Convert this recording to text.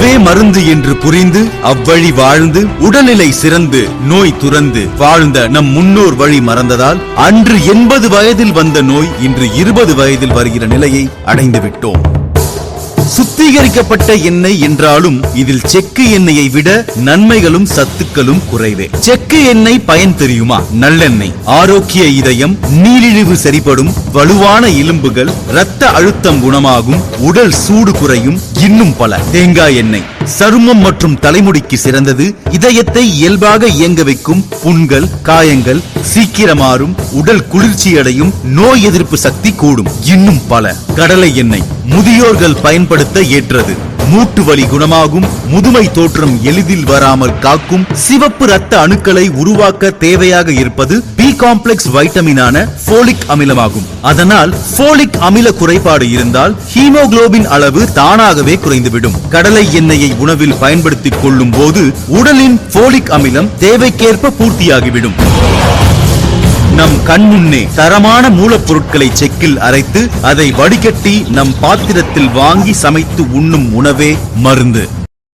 உணவே மருந்து என்று புரிந்து அவ்வழி வாழ்ந்து உடல்நிலை சிறந்து நோய் துறந்து வாழ்ந்த நம் முன்னோர் வழி மறந்ததால் அன்று 80 வயதில் வந்த நோய் இன்று 20 வயதில் வருகிற நிலையை அடைந்து விட்டோம். சுத்திகரிக்கப்பட்ட எண்ணெய் என்றாலும் இதில் செக்கு எண்ணெயை விட நன்மைகளும் சத்துக்களும் குறைவே. செக்கு எண்ணெய் பயன் தெரியுமா? நல்லெண்ணெய், ஆரோக்கிய இதயம், நீரிழிவு சரிபடும், வலுவான எலும்புகள், இரத்த அழுத்தம் குணமாகும், உடல் சூடு குறையும், இன்னும் பல. தேங்காய் எண்ணெய் சருமம் மற்றும் தலைமுடிக்கு சிறந்தது. இதயத்தை இயல்பாக இயங்க வைக்கும், புண்கள் காயங்கள் சீக்கிரமாறும், உடல் குளிர்ச்சி அடையும், நோய் எதிர்ப்பு சக்தி கூடும், இன்னும் பல. கடலை எண்ணெய் முதியோர்கள் பயன்படுத்த ஏற்றது. மூட்டு வலி குணமாகும், முதுமை தோற்றம் எளிதில் வராமல் காக்கும், சிவப்பு ரத்த அணுக்களை உருவாக்க தேவையாக இருப்பது பி காம்ப்ளெக்ஸ் வைட்டமினான போலிக் அமிலமாகும். அதனால் போலிக் அமில குறைபாடு இருந்தால் ஹீமோகுளோபின் அளவு தானாகவே குறைந்துவிடும். கடலை எண்ணெயை உணவில் பயன்படுத்திக் கொள்ளும் போது உடலின் போலிக் அமிலம் தேவைக்கேற்ப பூர்த்தியாகிவிடும். நம் கண்முன்னே தரமான மூலப்பொருட்களை செக்கில் அரைத்து அதை வடிகட்டி நம் பாத்திரத்தில் வாங்கி சமைத்து உண்ணும் உணவே மருந்து.